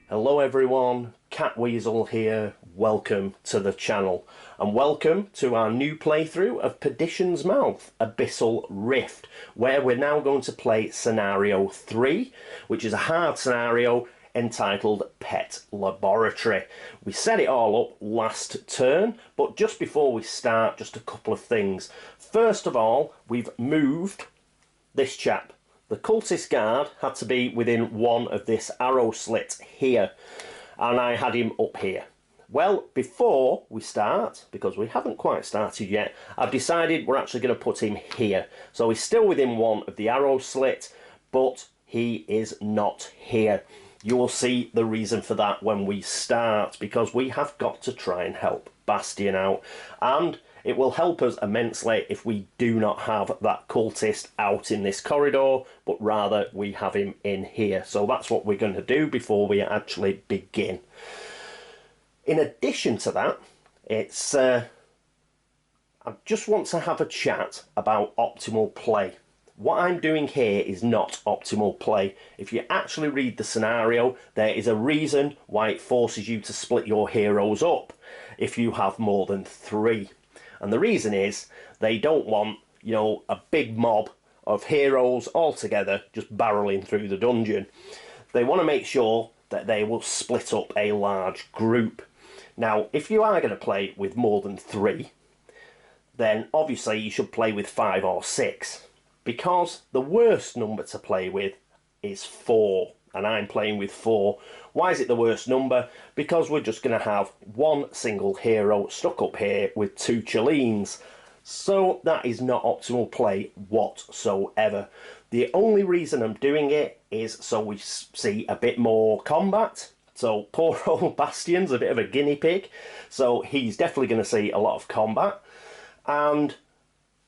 Hello everyone, Catweazle here, welcome to the channel and welcome to our new playthrough of Perdition's Mouth, Abyssal Rift, where we're now going to play scenario 3, which is a hard scenario entitled Pet Laboratory. We set it all up last turn, but just before we start, just a couple of things. First of all, we've moved this chap. The cultist guard had to be within one of this arrow slit here, and I had him up here. Well, before we start, because we haven't quite started yet, I've decided we're actually going to put him here. So he's still within one of the arrow slit, but he is not here. You will see the reason for that when we start, because we have got to try and help Bastion out, and it will help us immensely if we do not have that cultist out in this corridor, but rather we have him in here. So that's what we're going to do before we actually begin. In addition to that, it's I just want to have a chat about optimal play. What I'm doing here is not optimal play. If you actually read the scenario, there is a reason why it forces you to split your heroes up if you have more than 3. And the reason is they don't want, you know, a big mob of heroes all together just barreling through the dungeon. They want to make sure that they will split up a large group. Now, if you are going to play with more than 3, then obviously you should play with 5 or 6. Because the worst number to play with is 4. And I'm playing with 4. Why is it the worst number? Because we're just going to have one single hero stuck up here with 2 Chelines. So that is not optimal play whatsoever. The only reason I'm doing it is so we see a bit more combat. So poor old Bastion's a bit of a guinea pig. So he's definitely going to see a lot of combat. And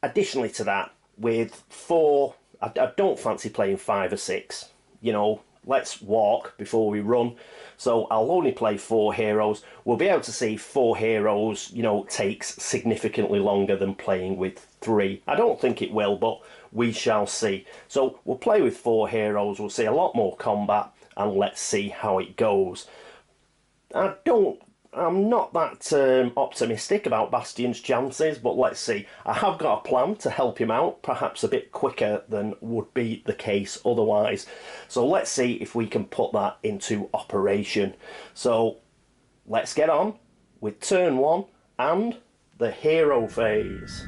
additionally to that, with 4, I don't fancy playing 5 or 6. You know, let's walk before we run. So I'll only play 4 heroes. We'll be able to see 4 heroes, you know, takes significantly longer than playing with 3. I don't think it will, but we shall see. So we'll play with 4 heroes. We'll see a lot more combat, and let's see how it goes. I'm not that optimistic about Bastion's chances, but let's see. I have got a plan to help him out, perhaps a bit quicker than would be the case otherwise. So let's see if we can put that into operation. So let's get on with turn 1 and the hero phase.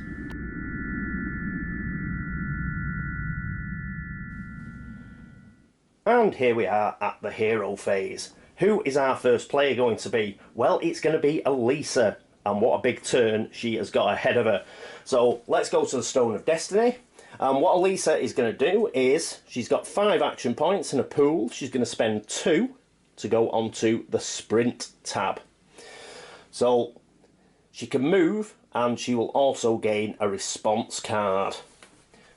And here we are at the hero phase. Who is our first player going to be? Well, it's going to be Elisa, and what a big turn she has got ahead of her. So let's go to the Stone of Destiny. And what Elisa is going to do is, she's got 5 action points in a pool. She's going to spend 2 to go onto the sprint tab. So she can move, and she will also gain a response card.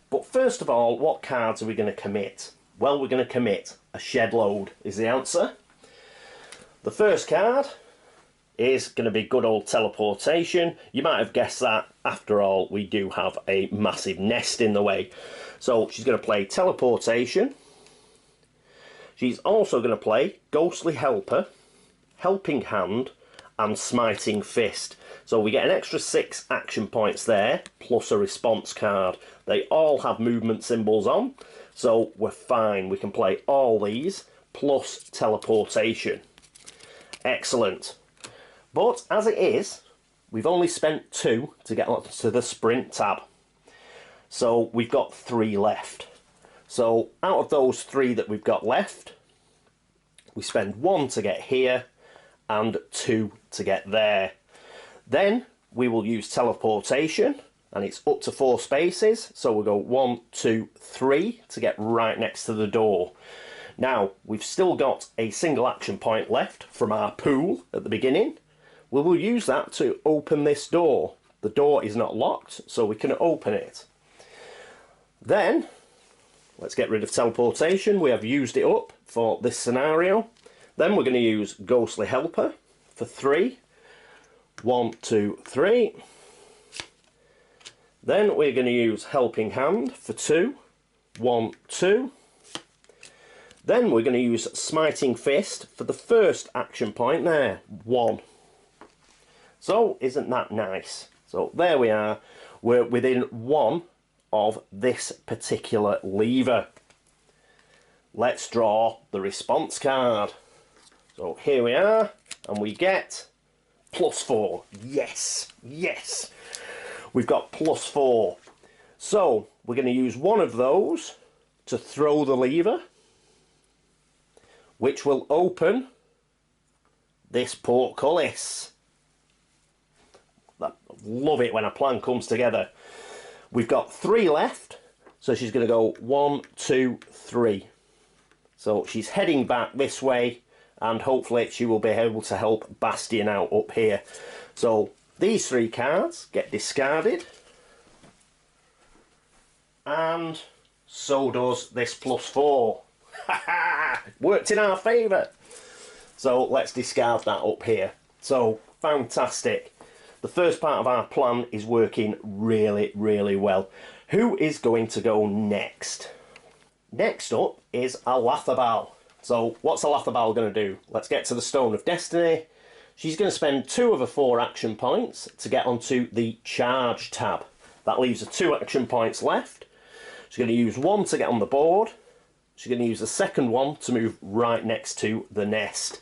But first of all, what cards are we going to commit? Well, we're going to commit a shed load is the answer. The first card is going to be good old teleportation. You might have guessed that. After all, we do have a massive nest in the way. So she's going to play teleportation. She's also going to play ghostly helper, helping hand, and smiting fist. So we get an extra 6 action points there, plus a response card. They all have movement symbols on, so we're fine. We can play all these, plus teleportation. Excellent. But as it is, we've only spent 2 to get onto the sprint tab. So we've got 3 left. So out of those 3 that we've got left, we spend 1 to get here and 2 to get there. Then we will use teleportation, and it's up to 4 spaces. So we'll go 1, 2, 3 to get right next to the door. Now, we've still got a single action point left from our pool at the beginning. We will use that to open this door. The door is not locked, so we can open it. Then, let's get rid of teleportation. We have used it up for this scenario. Then we're going to use Ghostly Helper for 3. 1, 2, 3. Then we're going to use Helping Hand for 2. 1, 2. Then we're going to use Smiting Fist for the first action point there, 1. So, isn't that nice? So, there we are. We're within 1 of this particular lever. Let's draw the response card. So, here we are, and we get +4. Yes, yes. We've got +4. So, we're going to use one of those to throw the lever, which will open this portcullis. I love it when a plan comes together. We've got 3 left, so she's going to go 1, 2, 3. So she's heading back this way, and hopefully she will be able to help Bastion out up here. So these 3 cards get discarded, and so does this +4. Worked in our favour. So let's discard that up here. So fantastic. The first part of our plan is working really, really well. Who is going to go next? Next up is Alathabal. So what's Alathabal going to do? Let's get to the Stone of Destiny. She's going to spend 2 of her 4 action points to get onto the Charge tab. That leaves her 2 action points left. She's going to use 1 to get on the board. She's going to use the second one to move right next to the nest.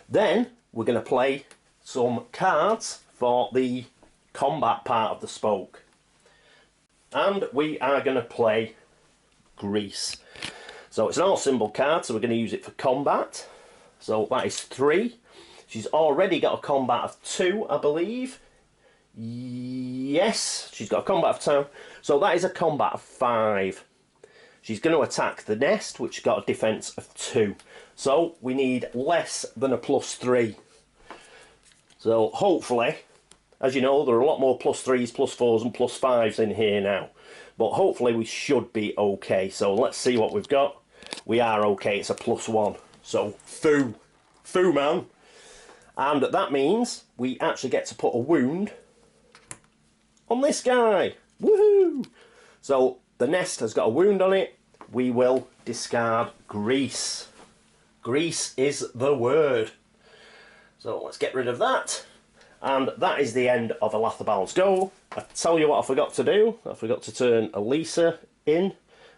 Then we're going to play some cards for the combat part of the spoke. And we are going to play Grease. So it's an all symbol card, so we're going to use it for combat. So that is 3. She's already got a combat of 2, I believe. Yes, she's got a combat of 2. So that is a combat of 5. She's going to attack the nest, which has got a defence of 2. So we need less than a +3. So hopefully, as you know, there are a lot more +3s, +4s and +5s in here now. But hopefully we should be okay. So let's see what we've got. We are okay, it's a +1. So foo. Foo, man. And that means we actually get to put a wound on this guy. Woohoo! So the nest has got a wound on it. We will discard Grease. Grease is the word. So let's get rid of that. And that is the end of Alathabal's go. I tell you what I forgot to do. I forgot to turn Elisa in.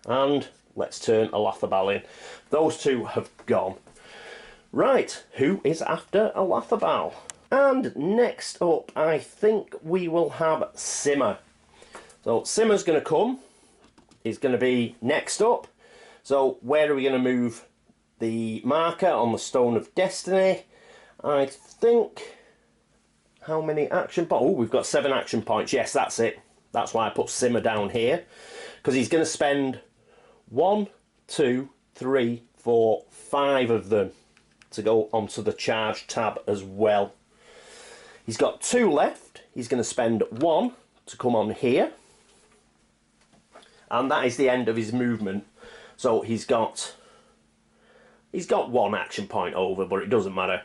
And let's turn Alathabal in. Those 2 have gone. Right, who is after Alathabal? And next up, I think we will have Simmer. So Simmer's going to come. He's going to be next up. So where are we going to move the marker on the Stone of Destiny? I think... How many action points? Oh, we've got 7 action points. Yes, that's it. That's why I put Simmer down here. Because he's going to spend 1, 2, 3, 4, 5 of them to go onto the Charge tab as well. He's got 2 left. He's going to spend 1 to come on here. And that is the end of his movement. So he's got 1 action point over, but it doesn't matter.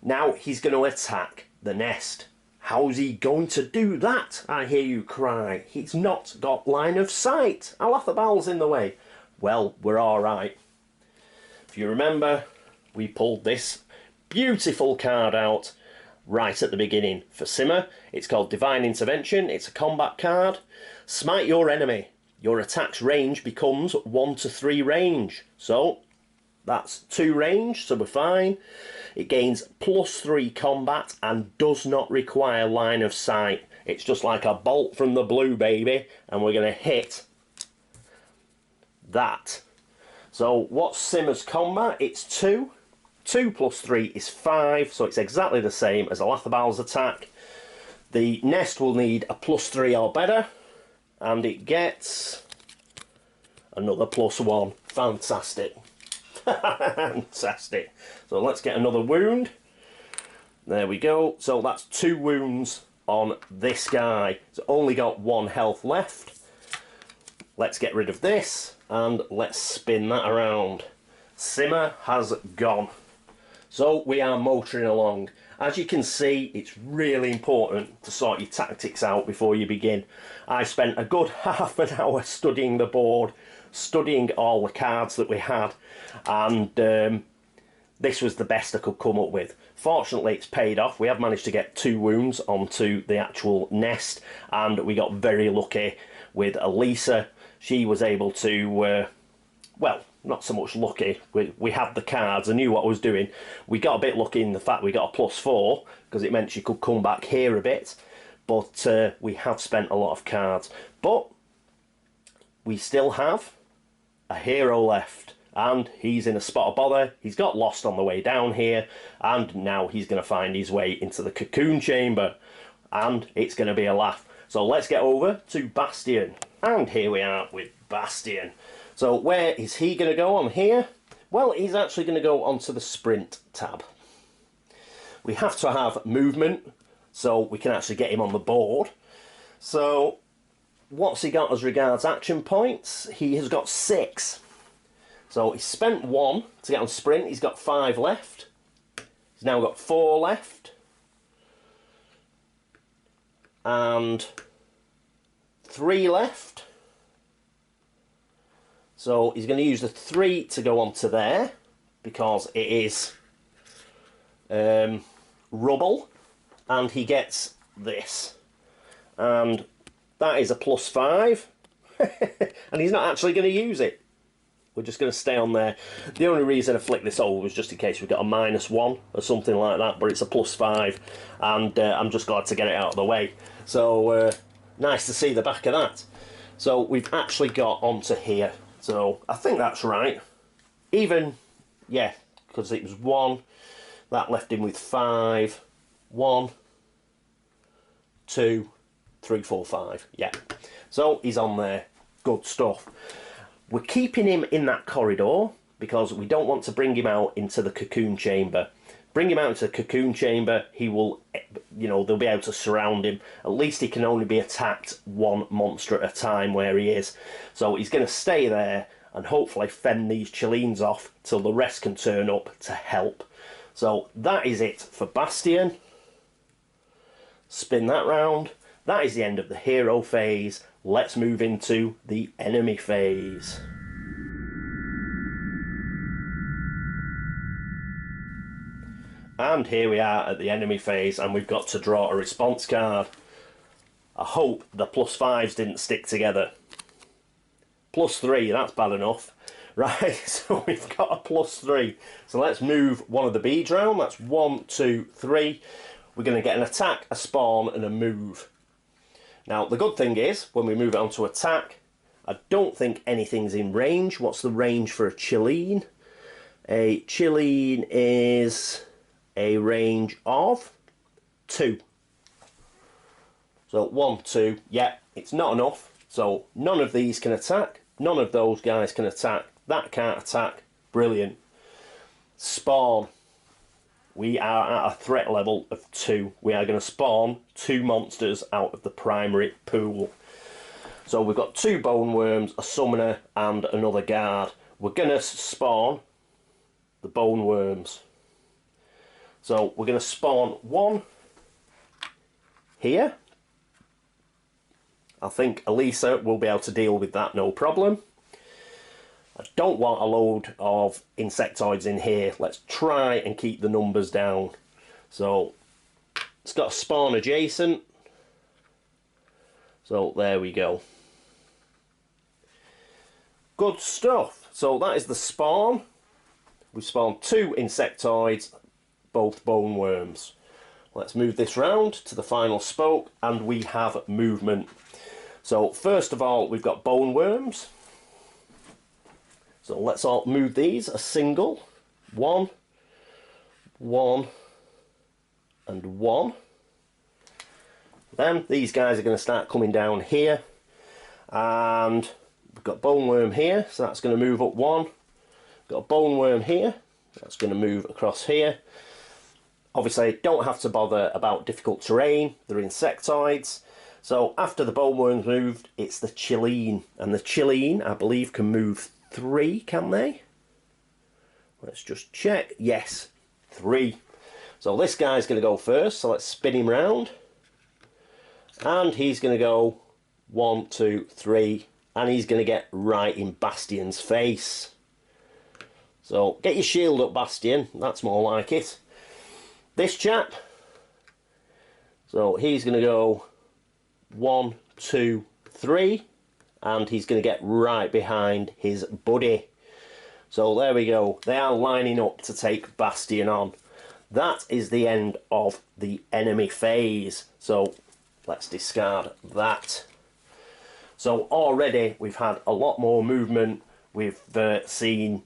Now he's going to attack the nest. How's he going to do that? I hear you cry. He's not got line of sight. Alathabal's in the way. Well, we're alright. If you remember, we pulled this beautiful card out right at the beginning for Simmer. It's called Divine Intervention. It's a combat card. Smite your enemy. Your attack's range becomes 1 to 3 range. So that's 2 range, so we're fine. It gains +3 combat and does not require line of sight. It's just like a bolt from the blue, baby. And we're going to hit that. So what's Simmer's combat? It's 2. 2 + 3 is 5, so it's exactly the same as Alathabal's attack. The nest will need a +3 or better. And it gets another +1. Fantastic. Fantastic. So let's get another wound. There we go. So that's 2 wounds on this guy. It's only got 1 health left. Let's get rid of this and let's spin that around. Simmer has gone. So we are motoring along. As you can see, it's really important to sort your tactics out before you begin. I spent a good half an hour studying the board, studying all the cards that we had, and this was the best I could come up with. Fortunately, it's paid off. We have managed to get 2 wounds onto the actual nest, and we got very lucky with Elisa. She was able to, well, not so much lucky. We had the cards. I knew what I was doing. We got a bit lucky in the fact we got a +4, because it meant she could come back here a bit. But we have spent a lot of cards. But we still have a hero left. And he's in a spot of bother. He's got lost on the way down here. And now he's going to find his way into the cocoon chamber. And it's going to be a laugh. So let's get over to Bastion. And here we are with Bastion. So where is he going to go on here? Well, he's actually going to go onto the sprint tab. We have to have movement, so we can actually get him on the board. So what's he got as regards action points? He has got 6. So he spent 1 to get on sprint. He's got 5 left. He's now got 4 left. And 3 left. So he's going to use the 3 to go onto there, because it is rubble, and he gets this. And that is a +5. And he's not actually going to use it. We're just going to stay on there. The only reason I flicked this over was just in case we got a -1 or something like that, but it's a +5, and I'm just glad to get it out of the way. So nice to see the back of that. So we've actually got onto here. So I think that's right. Even, yeah, because it was 1. That left him with 5. 1, 2, 3, 4, 5. Yeah. So he's on there. Good stuff. We're keeping him in that corridor because we don't want to bring him out into the cocoon chamber. Bring him out into the cocoon chamber, he will, you know, they'll be able to surround him. At least he can only be attacked 1 monster at a time where he is. So he's going to stay there and hopefully fend these Chileans off till the rest can turn up to help. So that is it for Bastion. Spin that round. That is the end of the hero phase. Let's move into the enemy phase. And here we are at the enemy phase, and we've got to draw a response card. I hope the +5s didn't stick together. +3, that's bad enough. Right, so we've got a +3. So let's move one of the beads round. That's 1, 2, 3. We're going to get an attack, a spawn, and a move. Now, the good thing is, when we move it on to attack, I don't think anything's in range. What's the range for a Chilean? A Chilean is a range of 2. So 1, 2, yeah, it's not enough. So none of these can attack. None of those guys can attack. That can't attack. Brilliant. Spawn. We are at a threat level of 2. We are going to spawn 2 monsters out of the primary pool. So we've got 2 bone worms, a summoner, and another guard. We're going to spawn the bone worms. So we're going to spawn 1 here. I think Elisa will be able to deal with that, no problem. I don't want a load of insectoids in here. Let's try and keep the numbers down. So it's got a spawn adjacent. So there we go. Good stuff. So that is the spawn. We've spawned 2 insectoids, both bone worms. Let's move this round to the final spoke, and we have movement. So first of all, we've got bone worms. So let's all move these a single. 1, 1, and 1. Then these guys are going to start coming down here. And we've got bone worm here, so that's going to move up 1. Got a bone worm here, that's going to move across here. Obviously, don't have to bother about difficult terrain. They're insectoids. So after the bone worms moved, it's the Chilean. And the Chilean, I believe, can move 3, can they? Let's just check. Yes, 3. So this guy's going to go first, so let's spin him round. And he's going to go 1, 2, 3, and he's going to get right in Bastion's face. So get your shield up, Bastion, that's more like it. This chap, so he's going to go 1, 2, 3, and he's going to get right behind his buddy. So there we go, they are lining up to take Bastion on. That is the end of the enemy phase, so let's discard that. So already we've had a lot more movement. We've seen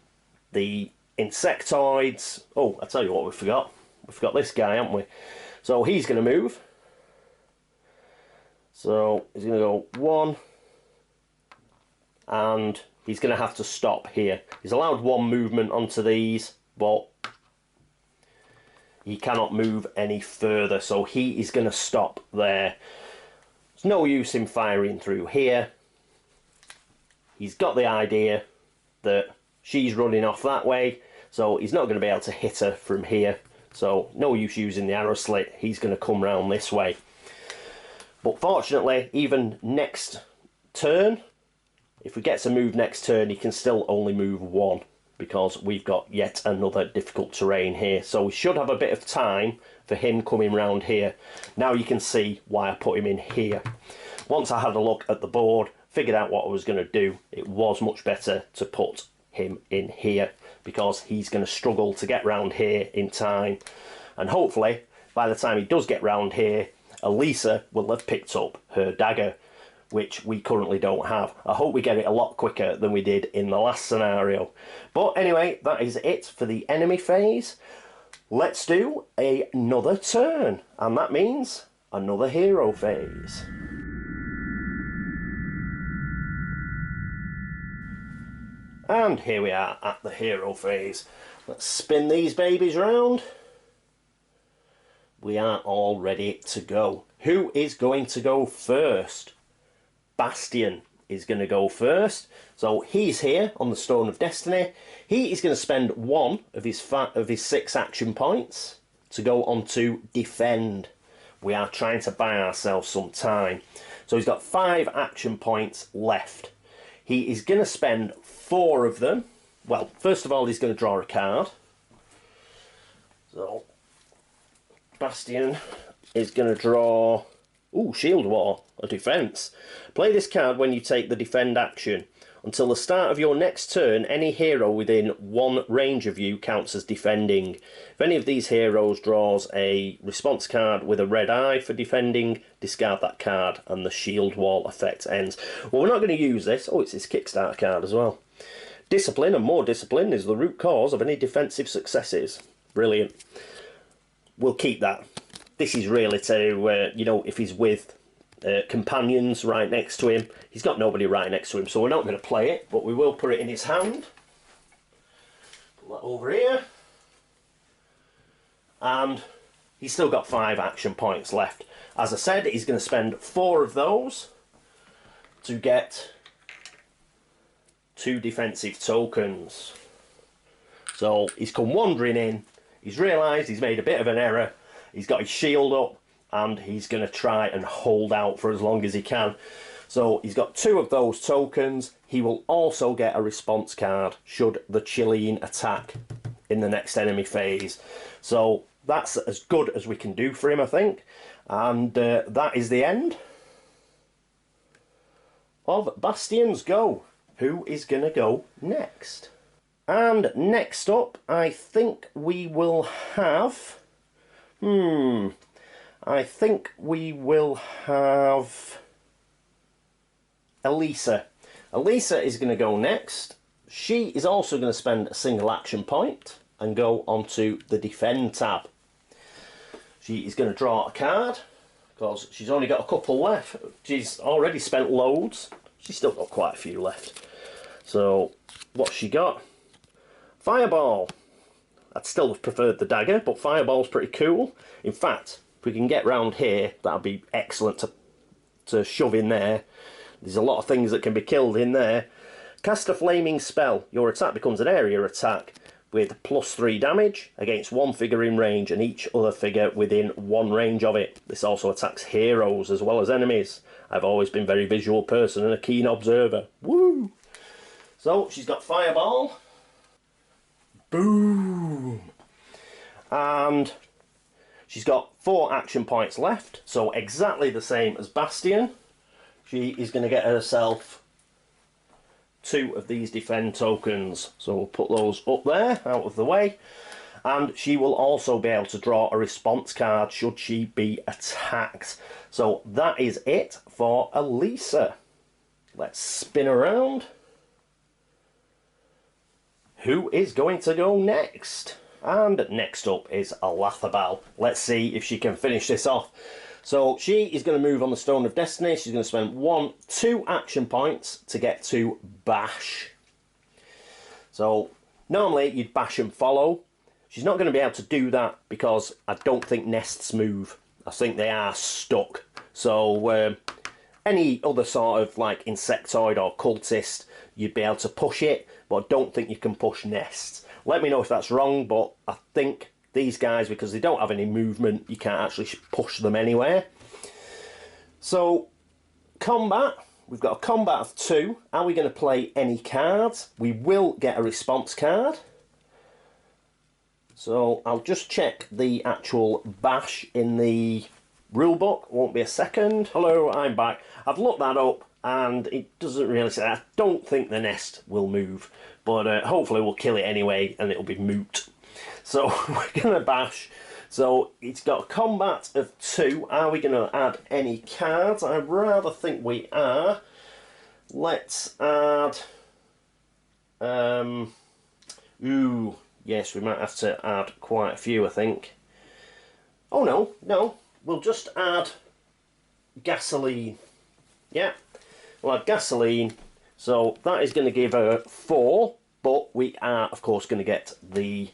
the insectoids. Oh, I tell you what we forgot. We forgot this guy, haven't we? So he's going to move. So he's going to go 1, and he's going to have to stop here. He's allowed 1 movement onto these, but he cannot move any further, so he is going to stop there. There's no use in firing through here. He's got the idea that she's running off that way, so he's not going to be able to hit her from here. So no use using the arrow slit, he's going to come round this way. But fortunately, even next turn, if we get to move next turn, he can still only move 1, because we've got yet another difficult terrain here. So we should have a bit of time for him coming round here. Now you can see why I put him in here. Once I had a look at the board, figured out what I was going to do, it was much better to put him in here, because he's going to struggle to get round here in time. And hopefully, by the time he does get round here, Elisa will have picked up her dagger, which we currently don't have. I hope we get it a lot quicker than we did in the last scenario. But anyway, that is it for the enemy phase. Let's do another turn, and that means another hero phase. And here we are at the hero phase. Let's spin these babies round. We are all ready to go. Who is going to go first? Bastion is going to go first. So he's here on the Stone of Destiny. He is going to spend 1 of his 6 action points to go on to defend. We are trying to buy ourselves some time. So he's got 5 action points left. He is going to spend 4 of them. Well, first of all, he's going to draw a card. So Bastion is going to draw... Ooh, Shield War, a defence. Play this card when you take the defend action. Until the start of your next turn, any hero within 1 range of you counts as defending. If any of these heroes draws a response card with a red eye for defending, discard that card and the Shield Wall effect ends. Well, we're not going to use this. Oh, it's his Kickstarter card as well. Discipline, and more discipline is the root cause of any defensive successes. Brilliant. We'll keep that. This is really to, you know, if he's with companions right next to him. He's got nobody right next to him, so we're not going to play it, but we will put it in his hand. Put that over here. And he's still got 5 action points left. As I said, he's going to spend 4 of those to get 2 defensive tokens. So he's come wandering in. He's realised he's made a bit of an error. He's got his shield up, and he's going to try and hold out for as long as he can. So he's got 2 of those tokens. He will also get a response card should the Chilean attack in the next enemy phase. So that's as good as we can do for him, I think. And that is the end of Bastion's go. Who is going to go next? And next up, I think we will have... I think we will have Elisa. Elisa is going to go next. She is also going to spend a single action point and go onto the defend tab. She is going to draw a card because she's only got a couple left. She's already spent loads. She's still got quite a few left. So what's she got? Fireball. I'd still have preferred the dagger, but Fireball's pretty cool. In fact, if we can get round here, that'd be excellent to shove in there. There's a lot of things that can be killed in there. Cast a flaming spell. Your attack becomes an area attack with +3 damage against 1 figure in range and each other figure within 1 range of it. This also attacks heroes as well as enemies. I've always been a very visual person and a keen observer. Woo! So she's got Fireball. Boom! And she's got 4 action points left, so exactly the same as Bastion. She is going to get herself 2 of these defend tokens, so we'll put those up there, out of the way. And she will also be able to draw a response card should she be attacked. So that is it for Elisa. Let's spin around. Who is going to go next? And next up is Alathabal. Let's see if she can finish this off. So she is going to move on the Stone of Destiny. She's going to spend 2 action points to get to Bash. So normally you'd bash and follow. She's not going to be able to do that because I don't think nests move. I think they are stuck. So any other sort of like insectoid or cultist, you'd be able to push it, but I don't think you can push nests. Let me know if that's wrong, but I think these guys, because they don't have any movement, you can't actually push them anywhere. So combat, we've got a combat of 2. Are we going to play any cards? We will get a response card. So I'll just check the actual bash in the rulebook. Won't be a second. Hello, I'm back. I've looked that up and it doesn't really say. I don't think the nest will move, but hopefully we'll kill it anyway and it'll be moot. So we're going to bash. So it's got a combat of 2. Are we going to add any cards? I rather think we are. Let's add... ooh, yes, we might have to add quite a few, I think. Oh no, we'll just add gasoline. Yeah, we'll add gasoline. So that is going to give her 4, but we are, of course, going to get the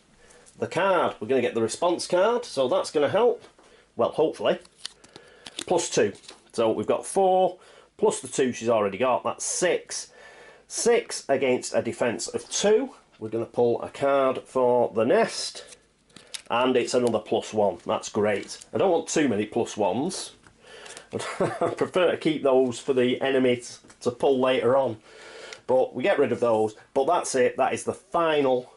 card. We're going to get the response card, so that's going to help. Well, hopefully. +2. So we've got 4 plus the 2 she's already got. That's 6. 6 against a defence of 2. We're going to pull a card for the nest. And it's another +1. That's great. I don't want too many +1s. I prefer to keep those for the enemies to pull later on. But we get rid of those. But that's it. That is the final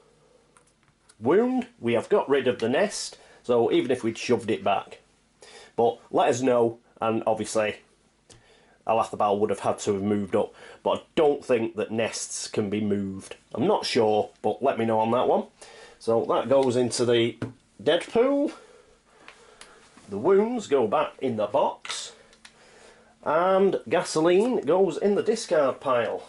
wound. We have got rid of the nest, so even if we'd shoved it back. But let us know, and obviously Alathabal would have had to have moved up, but I don't think that nests can be moved. I'm not sure, but let me know on that one. So that goes into the dead pool. The wounds go back in the box, and gasoline goes in the discard pile.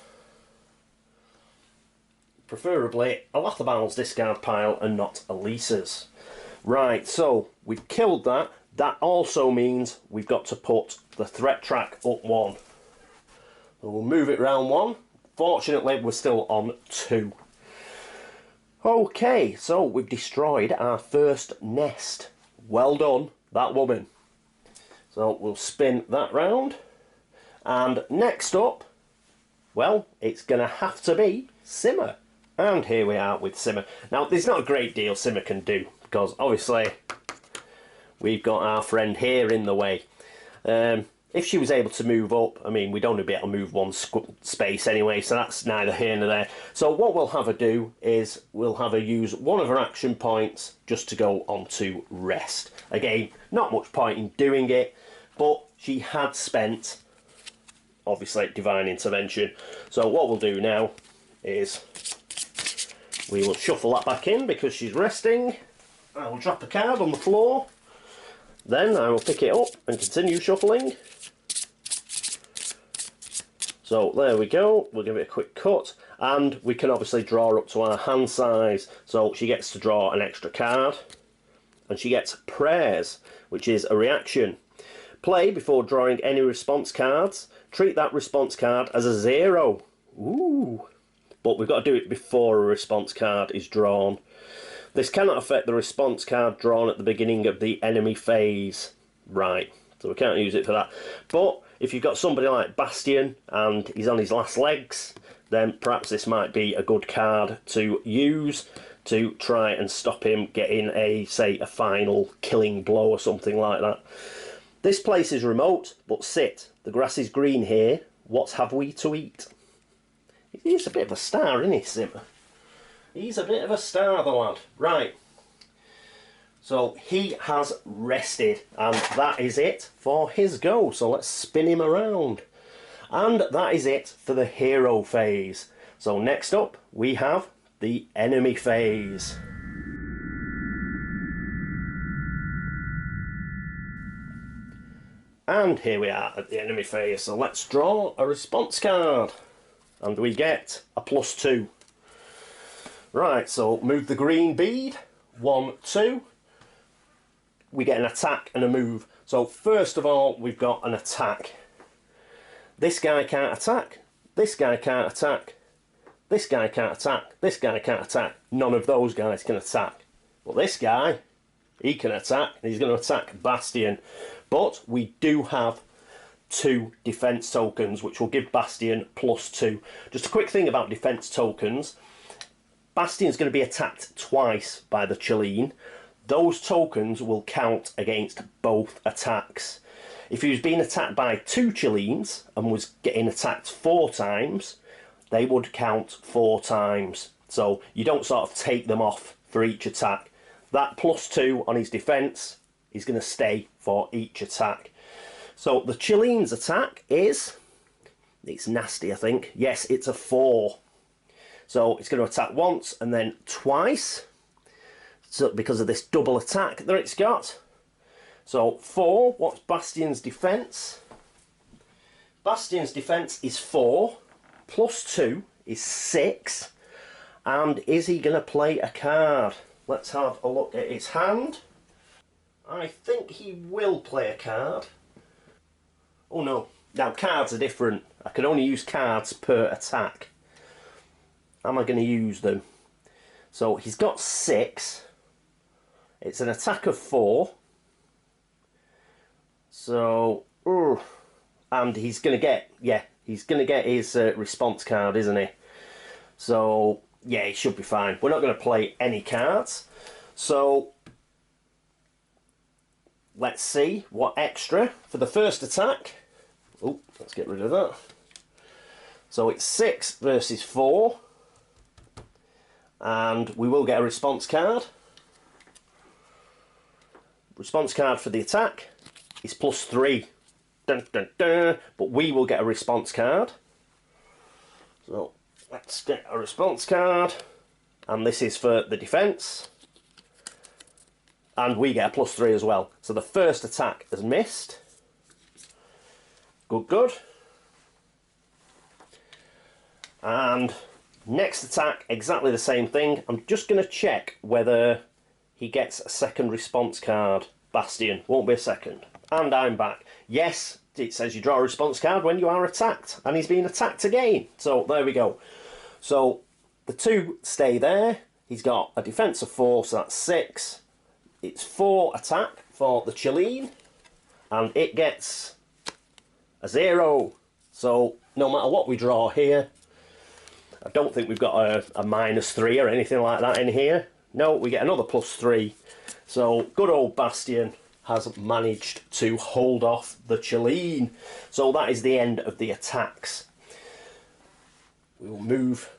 Preferably Alathabal's discard pile and not Elisa's. Right, so we've killed that. That also means we've got to put the threat track up 1. So we'll move it round 1. Fortunately, we're still on 2. Okay, so we've destroyed our first nest. Well done, that woman. So we'll spin that round. And next up, well, it's going to have to be Simmer. And here we are with Simmer. Now, there's not a great deal Simmer can do, because obviously we've got our friend here in the way. If she was able to move up, I mean, we'd only be able to move 1 space anyway, so that's neither here nor there. So what we'll have her do is we'll have her use 1 of her action points just to go on to rest. Again, not much point in doing it, but she had spent, obviously, Divine Intervention. So what we'll do now is we will shuffle that back in because she's resting. I will drop a card on the floor. Then I will pick it up and continue shuffling. So there we go. We'll give it a quick cut. And we can obviously draw up to our hand size. So she gets to draw an extra card. And she gets Prayers, which is a reaction. Play before drawing any response cards. Treat that response card as a 0. Ooh. But we've got to do it before a response card is drawn. This cannot affect the response card drawn at the beginning of the enemy phase. Right, so we can't use it for that. But if you've got somebody like Bastion and he's on his last legs, then perhaps this might be a good card to use to try and stop him getting a, say, a final killing blow or something like that. This place is remote, but sit. The grass is green here. What have we to eat? He's a bit of a star, isn't he, Sim? He's a bit of a star, the lad. Right. So he has rested, and that is it for his go. So let's spin him around. And that is it for the hero phase. So next up, we have the enemy phase. And here we are at the enemy phase. So let's draw a response card. And we get a +2. Right, so move the green bead. 1, 2. We get an attack and a move. So first of all, we've got an attack. This guy can't attack. This guy can't attack. This guy can't attack. This guy can't attack. None of those guys can attack. But this guy, he can attack. He's going to attack Bastion. But we do have 2 defense tokens, which will give Bastion +2. Just a quick thing about defense tokens. Bastion's going to be attacked twice by the Chileen. Those tokens will count against both attacks. If he was being attacked by 2 Chileens and was getting attacked 4 times, they would count 4 times. So you don't sort of take them off for each attack. That +2 on his defense is going to stay for each attack. So the Chileen's attack is, it's nasty I think, yes it's a 4. So it's going to attack once and then twice, so because of this double attack that it's got. So 4, what's Bastion's defense? Bastion's defense is 4, +2 is 6, and is he going to play a card? Let's have a look at his hand. I think he will play a card. Oh no, now cards are different. I can only use cards per attack. Am I going to use them? So he's got 6. It's an attack of 4. So, and he's going to get, yeah, he's going to get his response card, isn't he? So, yeah, it should be fine. We're not going to play any cards. So, let's see what extra for the first attack. Oh, let's get rid of that. So it's 6 versus 4. And we will get a response card. Response card for the attack is +3. Dun, dun, dun. But we will get a response card. So let's get a response card. And this is for the defense. And we get a +3 as well. So the first attack has missed. Good, good. And next attack, exactly the same thing. I'm just going to check whether he gets a second response card. Bastion, won't be a second. And I'm back. Yes, it says you draw a response card when you are attacked. And he's being attacked again. So there we go. So the 2 stay there. He's got a defense of 4, so that's 6. It's 4 attack for the Chileen. And it gets a 0. So no matter what we draw here, I don't think we've got a -3 or anything like that in here. No, we get another +3. So good old Bastion has managed to hold off the Chileen. So that is the end of the attacks. We will move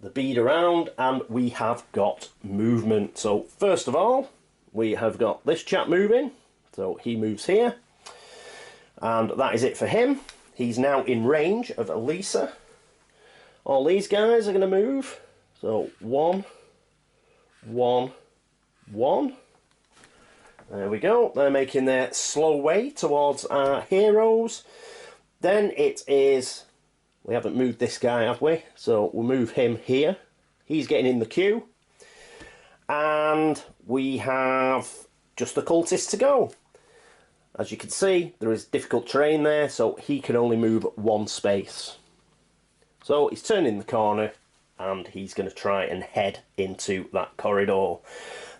the bead around and we have got movement. So first of all, we have got this chap moving. So he moves here. And that is it for him. He's now in range of Elisa. All these guys are going to move. So 1, 1, 1. There we go. They're making their slow way towards our heroes. Then it is, we haven't moved this guy, have we? So we'll move him here. He's getting in the queue. And we have just the cultist to go. As you can see, there is difficult terrain there, so he can only move 1 space. So he's turning the corner and he's going to try and head into that corridor.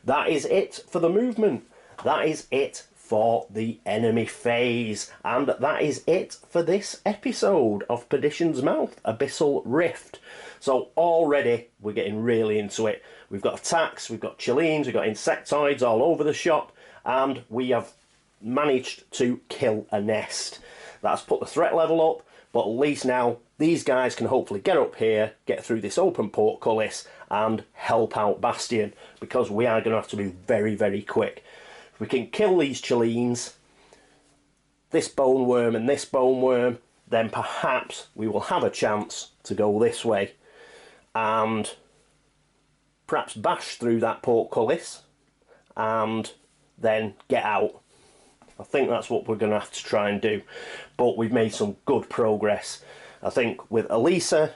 That is it for the movement. That is it for the enemy phase. And that is it for this episode of Perdition's Mouth, Abyssal Rift. So already we're getting really into it. We've got attacks, we've got Chileens, we've got insectoids all over the shop, and we have managed to kill a nest. That's put the threat level up, but at least now these guys can hopefully get up here, get through this open portcullis and help out Bastion, because we are going to have to be very, very quick. If we can kill these Chelines, this bone worm and this bone worm, then perhaps we will have a chance to go this way and perhaps bash through that portcullis and then get out. I think that's what we're going to have to try and do. But we've made some good progress. I think with Elisa,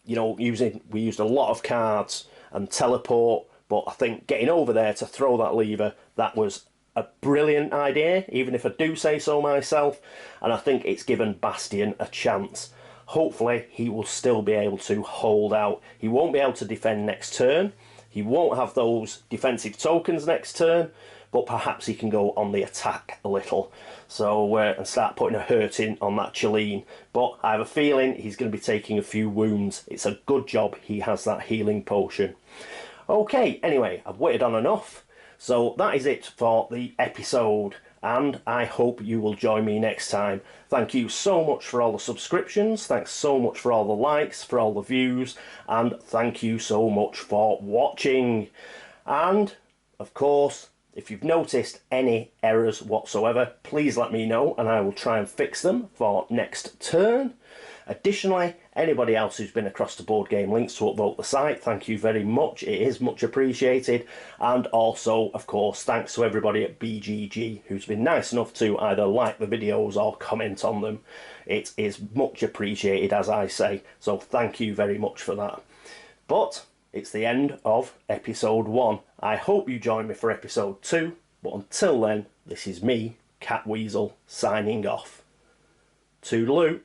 you know, we used a lot of cards and teleport, but I think getting over there to throw that lever, that was a brilliant idea, even if I do say so myself, and I think it's given Bastion a chance. Hopefully he will still be able to hold out. He won't be able to defend next turn, he won't have those defensive tokens next turn, but perhaps he can go on the attack a little, so and start putting a hurt in on that Cheline. But I have a feeling he's going to be taking a few wounds. It's a good job he has that healing potion. Okay, anyway, I've waited on enough. So that is it for the episode, and I hope you will join me next time. Thank you so much for all the subscriptions, thanks so much for all the likes, for all the views, and thank you so much for watching. And, of course, if you've noticed any errors whatsoever, please let me know and I will try and fix them for next turn. Additionally, anybody else who's been across the board game links to upvote the site, thank you very much, it is much appreciated. And also, of course, thanks to everybody at BGG who's been nice enough to either like the videos or comment on them. It is much appreciated, as I say, so thank you very much for that. But it's the end of episode 1. I hope you join me for episode 2, but until then, this is me, Catweazle, signing off. Toodaloo.